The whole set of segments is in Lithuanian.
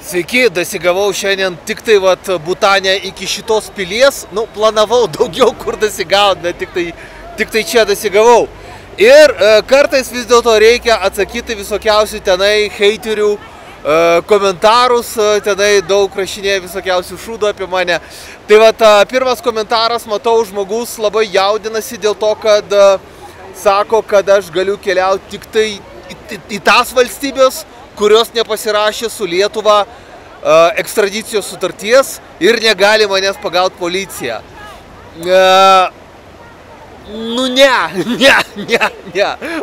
Sveiki, dasigavau šiandien tik tai Butane iki šitos pilies, planavau daugiau kur dasigaut, bet tik tai čia dasigavau. Ir kartais vis dėlto reikia atsakyti visokiausių tenai heiterių komentarus, tenai daug rašinėja visokiausių šūdų apie mane. Tai pirmas komentaras, matau, žmogus labai jaudinasi dėl to, kad sako, kad aš galiu keliauti tik tai į tas valstybės, kurios nepasirašė su Lietuva ekstradicijos sutarties ir negali manęs pagauti policija. Ne.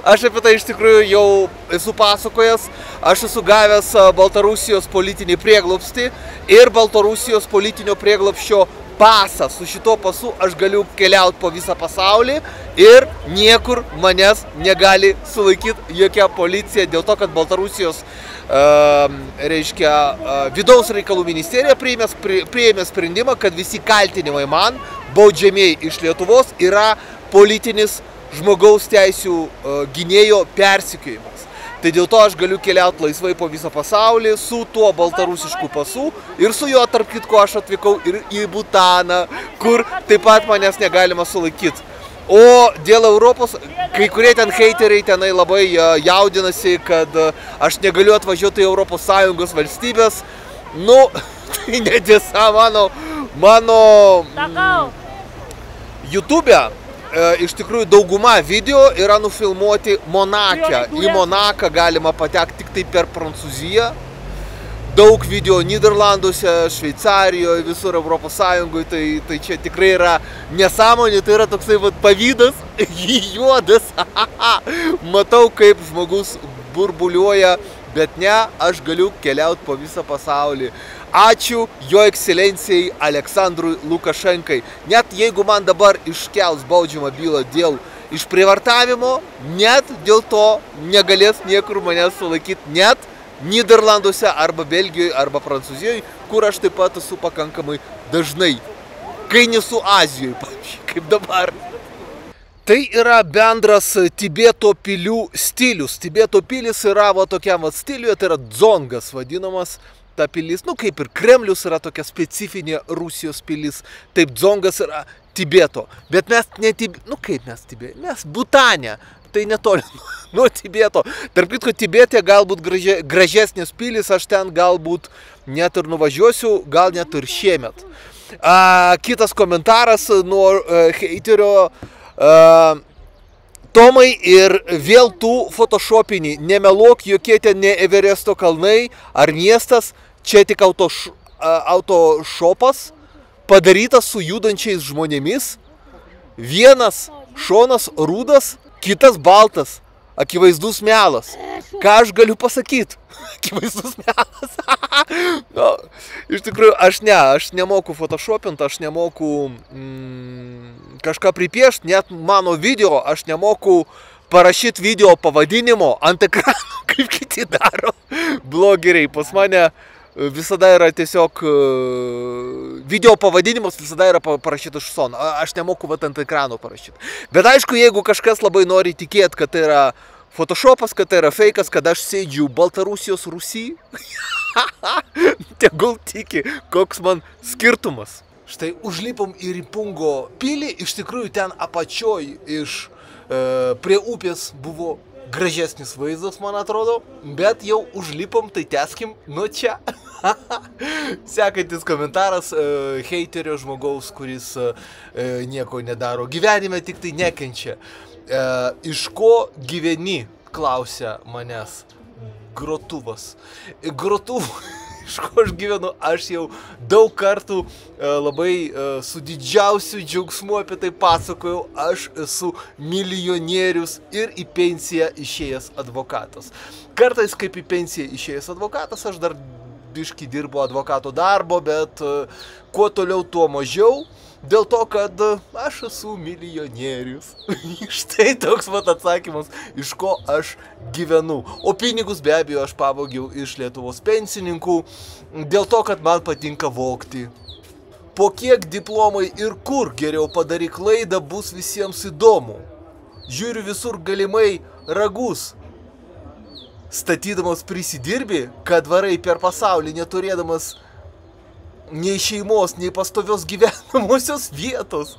Aš apie tai iš tikrųjų jau esu pasakojęs. Aš esu gavęs Baltarusijos politinį prieglobstį ir Baltarusijos politinio prieglobsčio pasą. Su šito pasu aš galiu keliauti po visą pasaulį ir niekur manęs negali sulaikyti jokia policija dėl to, kad Baltarusijos vidaus reikalų ministerija priėmė sprendimą, kad visi kaltinimai man, baudžiamieji iš Lietuvos, yra politinis žmogaus teisių gynėjo persekiojimas. Tai dėl to aš galiu keliauti laisvai po visą pasaulį su tuo baltarusišku pasu ir su juo, tarp kitko, aš atvykau ir į Butaną, kur taip pat manęs negalima sulaikyti. O dėl Europos, kai kurie ten heiteriai tenai labai jaudinasi, kad aš negaliu atvažiuoti į Europos Sąjungos valstybės. Tai netiesa, mano YouTube'e iš tikrųjų dauguma video yra nufilmuoti Monake. Į Monaką galima patekti tik tai per Prancūziją. Daug video Niderlanduose, Šveicarijoje, visur Europos Sąjungoje, tai čia tikrai yra nesąmonė, tai yra toksai pavydas, juodas. Matau, kaip žmogus burbuliuoja, bet ne, aš galiu keliauti po visą pasaulį. Ačiū Jo ekscelencijai Aleksandrui Lukašenkai. Net jeigu man dabar iškels baudžiamą bylą dėl išprievartavimo, net dėl to negalės niekur manęs sulaikyti, net Niderlanduose arba Belgijoje arba Prancūzijoje, kur aš taip pat esu pakankamai dažnai, kai nesu Azijoje, pavyzdžiui, kaip dabar. Tai yra bendras Tibeto pilių stilius. Tibeto pilis yra tokiam stiliuje, tai yra dzongas vadinamas. Ta pilis, kaip ir Kremlius yra tokia specifinė Rusijos pilis, taip dzongas yra Tibeto. Bet mes ne Tibeto, kaip mes Tibeto? Mes Butane, tai netoli nuo Tibeto. Tarp kitko, Tibete galbūt gražesnės pilis, aš ten galbūt net ir nuvažiuosiu, gal net ir šiemet. Kitas komentaras nuo heiterio. Tomai, ir vėl tu photoshopini, nemeluok, jokie ten ne Everesto kalnai ar miestas, čia tik autošopas, padarytas su judančiais žmonėmis, vienas šonas rudas, kitas baltas, akivaizdus melas. Ką aš galiu pasakyti? Akivaizdus melas. Iš tikrųjų, aš nemoku photoshopinti, aš nemoku kažką pripiešti, net mano video aš nemoku parašyti video pavadinimo ant ekrano, kaip kiti daro blogeriai. Pas mane visada yra tiesiog video pavadinimas visada yra parašyta iš šono. Aš nemoku ant ekrano parašyti. Bet aišku, jeigu kažkas labai nori tikėti, kad tai yra photoshopas, kad tai yra feikas, kad aš sėdžiu Baltarusijos Rusijai, tegul tiki, koks man skirtumas. Štai užlipom į Ripungo pilį, iš tikrųjų ten apačioj prie upės buvo gražesnis vaizdas, man atrodo, bet jau užlipom, tai teskim nuo čia. Sekantis komentaras heiterio žmogaus, kuris nieko nedaro gyvenime, tik tai nekenčia. Iš ko gyveni, klausia manęs grotuvas. Grotuvų, iš ko aš gyvenu, aš jau daug kartų labai su didžiausiu džiaugsmu apie tai pasakojau. Aš esu milijonierius ir į pensiją išėjęs advokatas. Kartais kaip į pensiją išėjęs advokatas, aš dar biškį dirbu advokato darbo, bet kuo toliau, tuo mažiau. Dėl to, kad aš esu milijonierius. Štai toks atsakymas, iš ko aš gyvenu. O pinigus be abejo aš pavogiau iš Lietuvos pensininkų, dėl to, kad man patinka vogti. Po kiek diplomai ir kur geriau padaryk klaidą bus visiems įdomu. Žiūriu visur galimai ragus. statydamas prisidirbi, kad varai per pasaulį neturėdamas nei šeimos, nei pastovios gyvenamosios vietos.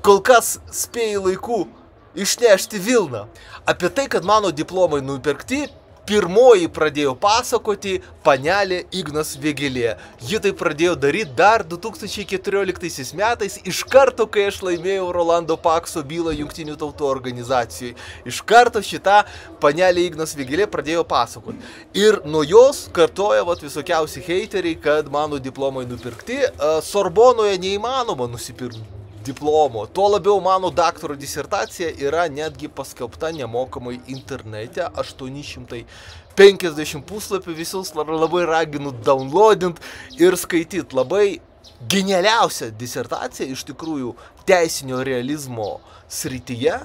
Kol kas spėjai laiku išnešti Vilną. Apie tai, kad mano diplomai nupirkti, pirmoji pradėjo pasakoti panelė Ignas Vėgėlė. Ji tai pradėjo daryti dar 2014 metais, iš karto, kai aš laimėjau Rolando Pakso bylą Jungtinių tautų organizacijai. Iš karto šitą panelė Ignas Vėgėlė pradėjo pasakoti. Ir nuo jos kartoja visokiausi heiteriai, kad mano diplomai nupirkti. Sorbonoje neįmanoma nusipirkti diplomo. Tuo labiau mano daktaro disertacija yra netgi paskelbta nemokamai internete, 850 puslapių, visus labai raginu downloadint ir skaityt. Labai genialiausia disertacija iš tikrųjų teisinio realizmo srityje.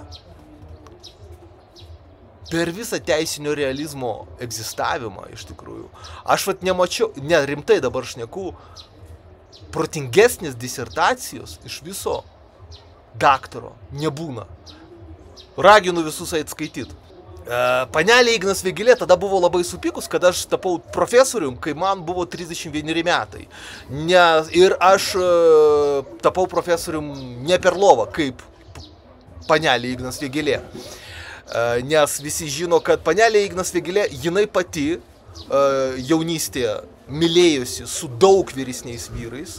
Per visą teisinio realizmo egzistavimą iš tikrųjų. Aš nemačiau, ne rimtai dabar šneku, protingesnės disertacijos iš viso daktaro nebūna. Raginu visus eit skaityt. Panelė Ignas Vėgėlė tada buvo labai supykus, kad aš tapau profesorium, kai man buvo 31 metai. Ir aš tapau profesorium ne per lovą, kaip panelė Ignas Vėgėlė. Nes visi žino, kad panelė Ignas Vėgėlė, jinai pati jaunystėje mylėjosi su daug vyresniais vyrais,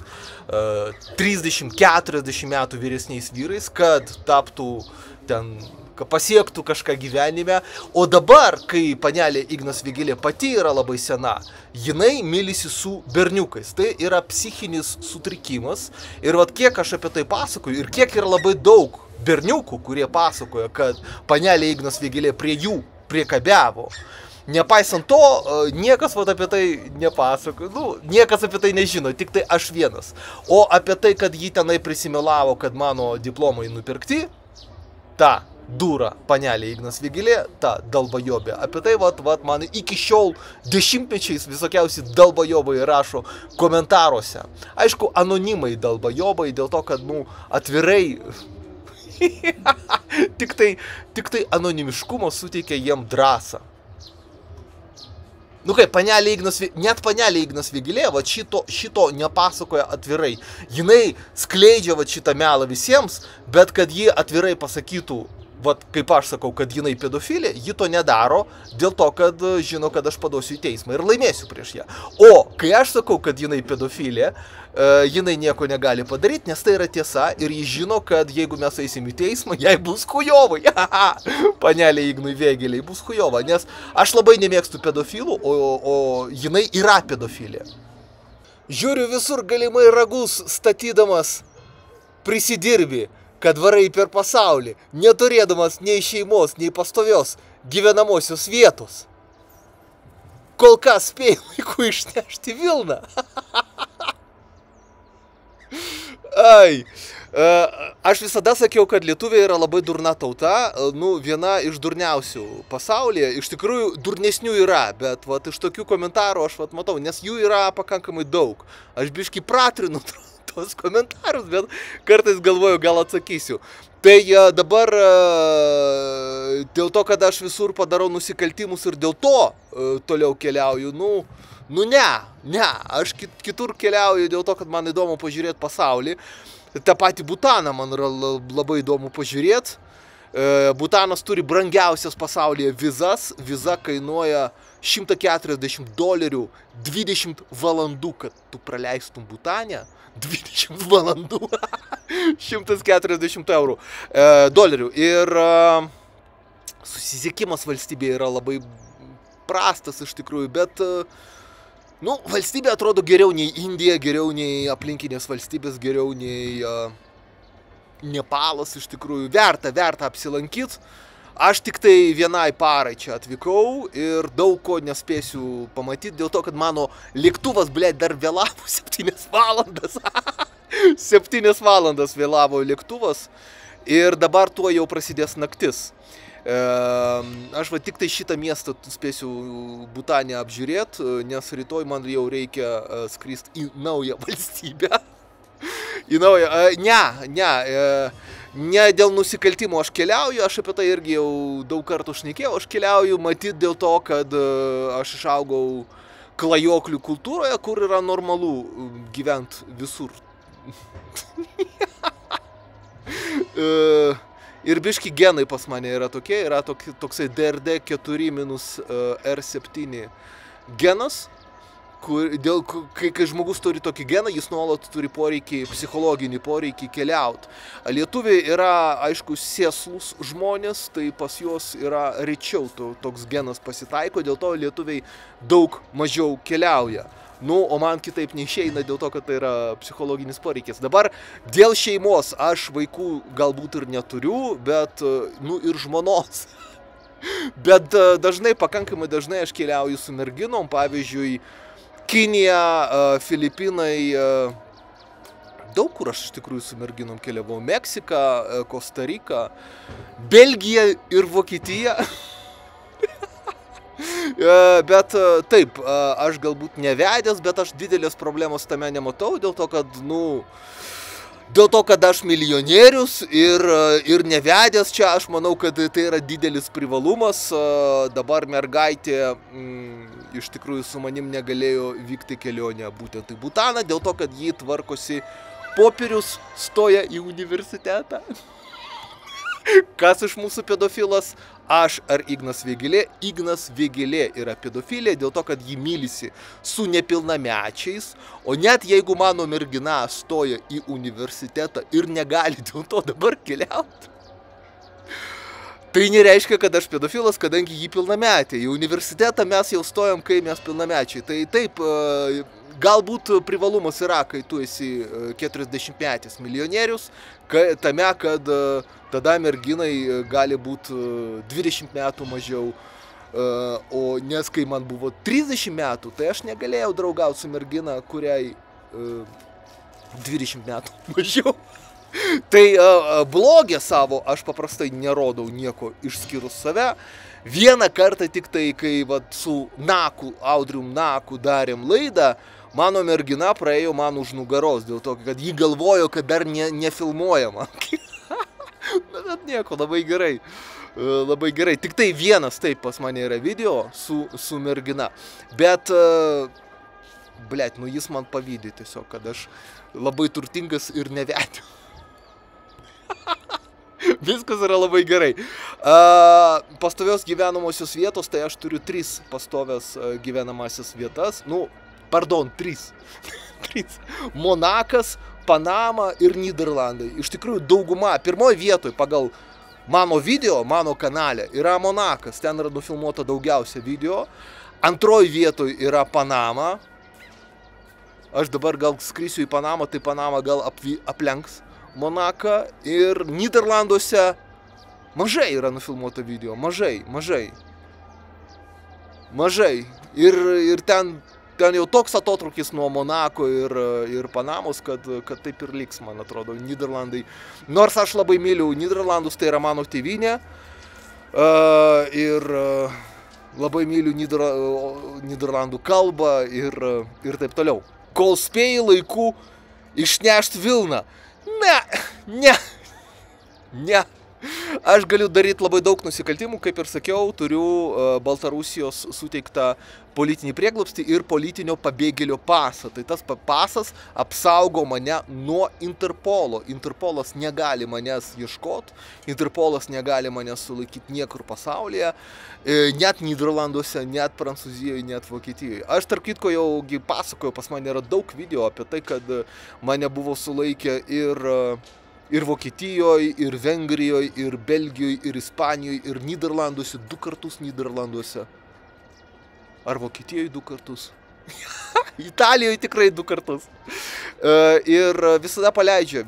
30-40 metų vyresniais vyrais, kad taptų ten, kad pasiektų kažką gyvenime. O dabar, kai panelė Ignas Vėgėlė pati yra labai sena, jinai mylisi su berniukais. Tai yra psichinis sutrikimas. Ir kiek aš apie tai pasakoju, ir kiek yra labai daug berniukų, kurie pasakoja, kad panelė Ignas Vėgėlė prie jų priekabiavo. Nepaisant to, niekas apie tai nepasakoja, niekas apie tai nežino, tik tai aš vienas. O apie tai, kad jį tenai prisimelavo, kad mano diplomai nupirkti, ta dūra panelė Ignas Vėgėlė, ta dalbajobė. Apie tai man iki šiol dešimtmečiais visokiausi dalbajobai rašo komentaruose. Aišku, anonimai dalbajobai, dėl to, kad, atvirai, tik tai anonimiškumas suteikia jiem drąsą. Panelė Ignas, net panelė Ignas Vėgėlė šito nepasakoja atvirai. Jinai skleidžia šitą melą visiems, bet kad ji atvirai pasakytų, kaip aš sakau, kad jinai pedofilė, ji to nedaro dėl to, kad žino, kad aš padosiu į teismą ir laimėsiu prieš ją. O kai aš sakau, kad jinai pedofilė, jinai nieko negali padaryti, nes tai yra tiesa ir ji žino, kad jeigu mes eisim į teismą, jai bus chujovai. Panelė Ignui Vėgėlei bus chujova, nes aš labai nemėgstu pedofilų, o jinai yra pedofilė. Žiūriu visur galimai ragus statydamas prisidirbi, kad varai per pasaulį, neturėdamas nei šeimos, nei pastovios gyvenamosios vietos. Kol kas spėjai laiku išnešti Vilną. Ai. Aš visada sakiau, kad lietuviai yra labai durna tauta, viena iš durniausių pasaulyje. Iš tikrųjų, durnesnių yra, bet iš tokių komentarų aš matau, nes jų yra pakankamai daug. Aš biškį pratrinu tos komentarus, bet kartais galvoju, gal atsakysiu. Tai dabar dėl to, kad aš visur padarau nusikaltimus ir dėl to toliau keliauju, ne, aš kitur keliauju dėl to, kad man įdomu pažiūrėti pasaulį. Ta pati Butaną man yra labai įdomu pažiūrėti. Butanas turi brangiausias pasaulyje vizas. Viza kainuoja $140, 20 valandų, kad tu praleistum Butane. 20 valandų. 140 eurų. Dolerių. Ir susisiekimas valstybėje yra labai prastas iš tikrųjų, bet valstybė atrodo geriau nei Indija, geriau nei aplinkinės valstybės, geriau nei Nepalas iš tikrųjų. Verta apsilankyti. Aš tik tai vienai parai čia atvykau ir daug ko nespėsiu pamatyti, dėl to, kad mano lėktuvas, dar vėlavo 7 valandas. 7 valandas vėlavo lėktuvas ir dabar tuo jau prasidės naktis. Aš tik tai šitą miestą spėsiu Butane apžiūrėti, nes rytoj man jau reikia skristi į naują valstybę. Į naują, Ne dėl nusikaltimo aš keliauju, aš apie tai irgi jau daug kartų šnekėjau, aš keliauju matyt dėl to, kad aš išaugau klajoklių kultūroje, kur yra normalu gyventi visur. Ir biški genai pas mane yra tokie, yra toksai DRD4-R7 genas, kai žmogus turi tokį geną, jis nuolat turi psichologinį poreikį keliauti. Lietuviai yra, aišku, sėslus žmonės, tai pas juos yra rečiau toks genas pasitaiko, dėl to lietuviai daug mažiau keliauja. Nu, o man kitaip neišeina dėl to, kad tai yra psichologinis poreikis. Dabar dėl šeimos aš vaikų galbūt ir neturiu, bet, nu, ir žmonos. Bet pakankamai dažnai aš keliauju su merginom, pavyzdžiui, Kinija, Filipinai, daug kur aš iš tikrųjų su merginom keliavau, Meksika, Kosta Rika, Belgija ir Vokietija. Bet taip, aš galbūt nevedęs, bet aš didelės problemos tame nematau, dėl to, kad aš milijonierius ir nevedęs čia, aš manau, kad tai yra didelis privalumas. Dabar mergaitė iš tikrųjų su manim negalėjo vykti kelionę būtent į Butaną, dėl to, kad jį tvarkosi popierius, stoja į universitetą. Kas iš mūsų pedofilas? Aš ar Ignas Vėgėlė? Ignas Vėgėlė yra pedofilė dėl to, kad jį mylisi su nepilnamečiais, o net jeigu mano mergina stoja į universitetą ir negali dėl to dabar keliauti, tai nereiškia, kad aš pedofilas, kadangi jį pilnametė. Į universitetą mes jau stojam, kai mes pilnamečiai. Tai taip, galbūt privalumas yra, kai tu esi 40-metis milijonierius, tame, kad tada merginai gali būti 20 metų mažiau, o nes kai man buvo 30 metų, tai aš negalėjau draugauti su mergina, kuriai 20 metų mažiau. Tai blogę savo aš paprastai nerodau nieko išskyrus save. Vieną kartą tik tai, kai su Audrium Naku darėm laidą, mano mergina praėjo man už nugaros, dėl to, kad ji galvojo, kad dar nefilmuojama. Bet nieko, labai gerai. Labai gerai. Tik tai vienas taip pas mane yra video su mergina. Bet, blėt, nu jis man pavydė tiesiog, kad aš labai turtingas ir nevedžiu. Viskas yra labai gerai. Pastovios gyvenamosios vietos, tai aš turiu 3 pastovias gyvenamasias vietas. Nu, pardon, 3. Monakas, Panama ir Nyderlandai. Iš tikrųjų dauguma, pirmoje vietoje pagal mano video, mano kanale yra Monakas. Ten yra nufilmuota daugiausia video. Antroje vietoje yra Panama. Aš dabar gal skrisiu į Panamą, tai Panama gal aplenks Monaką. Ir Nyderlanduose mažai yra nufilmuota video. Mažai. Ir ten jau toks atotrukis nuo Monako ir Panamos, kad taip ir liks, man atrodo, Nyderlandai. Nors aš labai myliu Nyderlandus, tai yra mano tėvynė. Ir labai myliu Nyderlandų kalbą ir taip toliau. Kol spėjai laiku išnešti Vilną. Ne. Aš galiu daryti labai daug nusikaltimų, kaip ir sakiau, turiu Baltarusijos suteiktą politinį prieglobstį ir politinio pabėgėlio pasą. Tai tas pasas apsaugo mane nuo Interpolo. Interpolas negali manęs ieškoti, Interpolas negali manęs sulaikyti niekur pasaulyje, net Nyderlanduose, net Prancūzijoje, net Vokietijoje. Aš tarp kitko jau pasakoju, pas mane yra daug video apie tai, kad mane buvo sulaikę ir Vokietijoje, ir Vengrijoje, ir Belgijoje, ir Ispanijoje, ir Nyderlanduose, 2 kartus Nyderlanduose. Ar Vokietijoje 2 kartus? Italijoje tikrai 2 kartus. Ir visada paleidžia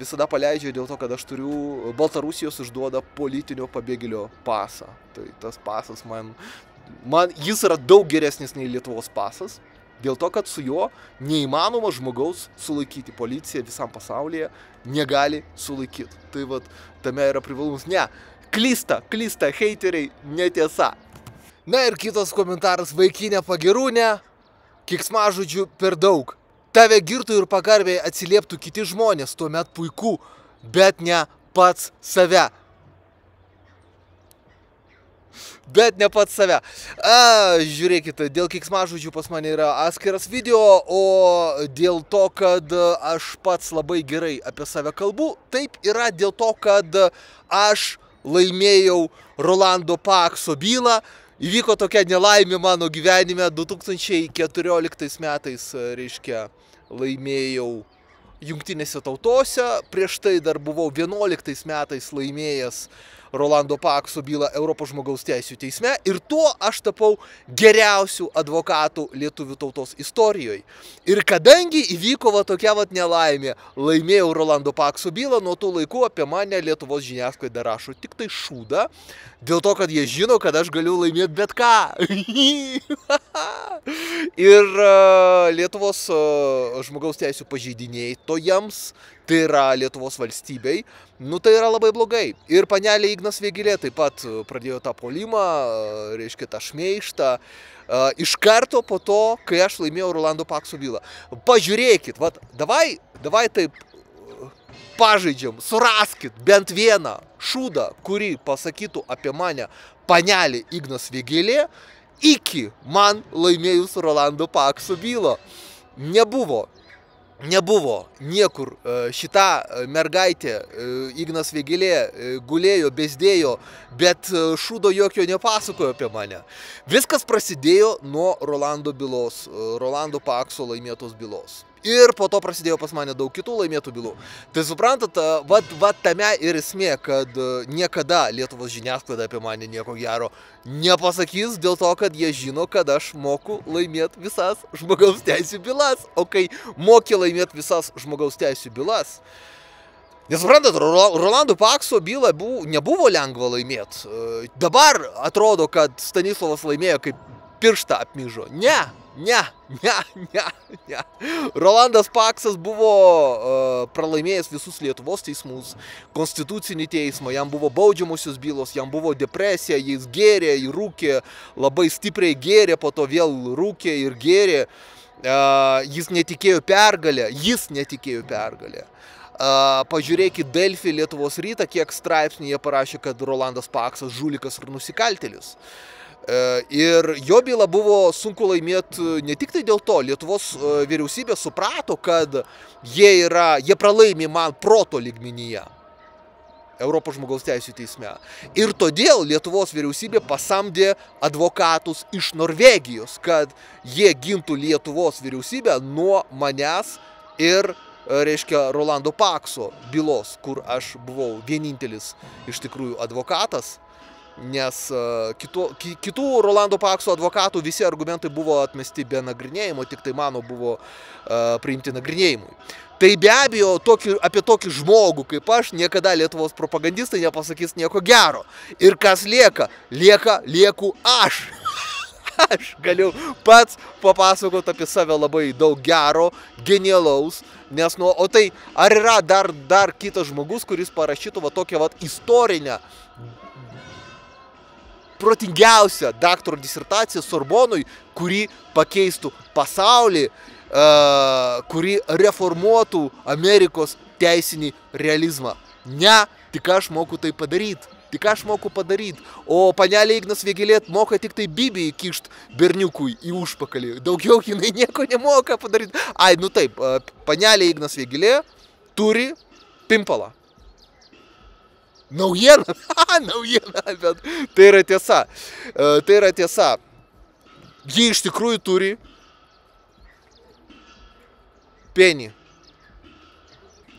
dėl to, kad aš turiu, Baltarusijos išduoda politinio pabėgėlio pasą. Tai tas pasas man jis yra daug geresnis nei Lietuvos pasas. Dėl to, kad su juo neįmanoma žmogaus sulaikyti. Policija visam pasaulyje negali sulaikyti. Tai vat, tame yra privalumus. Ne, klysta, heiteriai, netiesa. Na ir kitas komentaras, vaikinė pagirūnė, kiksmažodžių per daug. Tave girtų ir pagarbiai atsilieptų kiti žmonės, tuomet puiku, bet ne pats save. Bet ne pats save. Žiūrėkite, dėl keiksmažodžių pas mane yra atskiras video, o dėl to, kad aš pats labai gerai apie save kalbu, taip yra dėl to, kad aš laimėjau Rolando Pakso bylą. Įvyko tokia nelaimė mano gyvenime 2014 metais, reiškia, laimėjau Jungtinėse tautose, prieš tai dar buvau 11 metais laimėjęs Rolando Pakso bylą Europos žmogaus teisių teisme ir tuo aš tapau geriausių advokatų lietuvių tautos istorijoje. Ir kadangi įvyko tokia nelaimė, laimėjau Rolando Pakso bylą, nuo tų laikų apie mane Lietuvos žiniasklaida rašo tik tai šūdą, dėl to, kad jie žino, kad aš galiu laimėti bet ką. Ir Lietuvos žmogaus teisių pažeidinėtojams, tai yra Lietuvos valstybei, tai yra labai blogai. Ir panelė Ignas Vėgėlė taip pat pradėjo tą puolimą, reiškia tą šmeižtą, iš karto po to, kai aš laimėjau Rolando Pakso bylą. Pažiūrėkit, davai taip pažaidžiam, suraskit bent vieną šūdą, kurį pasakytų apie mane panelė Ignas Vėgėlė, iki man laimėjus Rolando Pakso bylą. Nebuvo niekur šita mergaitė, Ignas Vėgėlė, gulėjo, bezdėjo, bet šūdo jokio nepasakojo apie mane. Viskas prasidėjo nuo Rolando bylos, Rolando Pakso laimėtos bylos. Ir po to prasidėjo pas mane daug kitų laimėtų bylų. Tai suprantat, tame ir esmė, kad niekada Lietuvos žiniasklaida apie mane nieko gero nepasakys, dėl to, kad jie žino, kad aš moku laimėti visas žmogaus teisių bylas. O kai moki laimėti visas žmogaus teisių bylas, nesuprantat, Rolando Pakso bylą nebuvo lengva laimėti. Dabar atrodo, kad Stanislovas laimėjo kaip pirštą apmyžo. Ne. Rolandas Paksas buvo pralaimėjęs visus Lietuvos teismus, konstitucinį teismą, jam buvo baudžiamusios bylos, jam buvo depresija, jis gėrė, rūkė, labai stipriai gėrė, po to vėl rūkė ir gėrė, jis netikėjo pergalę. Pažiūrėkit Delfi, Lietuvos rytą, kiek straipsnių jie parašė, kad Rolandas Paksas žulikas ir nusikaltėlis. Ir jo bylą buvo sunku laimėti ne tik tai dėl to, Lietuvos vyriausybė suprato, kad jie pralaimi man proto lygmenyje Europos žmogaus teisių teisme. Ir todėl Lietuvos vyriausybė pasamdė advokatus iš Norvegijos, kad jie gintų Lietuvos vyriausybę nuo manęs ir, reiškia, Rolando Pakso bylos, kur aš buvau vienintelis iš tikrųjų advokatas. Nes kitų Rolando Pakso advokatų visi argumentai buvo atmesti be nagrinėjimo, tik tai mano buvo priimti nagrinėjimui. Tai be abejo, apie tokį žmogų kaip aš niekada Lietuvos propagandistai nepasakys nieko gero. Ir kas lieku aš. Aš galiu pats papasakoti apie save labai daug gero, genialaus, nes o tai ar yra dar kitas žmogus, kuris parašytų tokią istorinę, protingiausią daktaro disertaciją Sorbonui, kuri pakeistų pasaulį, kuri reformuotų Amerikos teisinį realizmą. Ne, tik aš moku tai padaryti. O panelė Ignas Vėgėlė moka tik tai Bibį įkišt berniukui į užpakalį. Daugiau jinai nieko nemoka padaryti. Taip, panelė Ignas Vėgėlė turi pimpalą. Naujiena, bet tai yra tiesa. Ji iš tikrųjų turi penį.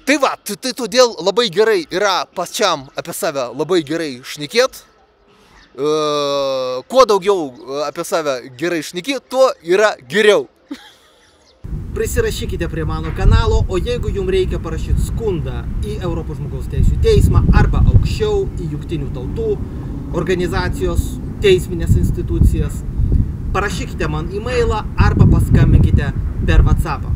Tai todėl labai gerai yra pačiam apie save labai gerai šnekėt. Kuo daugiau apie save gerai šnekėt, tuo yra geriau. Prisirašykite prie mano kanalo, o jeigu jums reikia parašyti skundą į Europos žmogaus teisių teismą arba aukščiau į Jungtinių tautų organizacijos, teisminės institucijas, parašykite man e-mailą arba paskambinkite per WhatsAppą.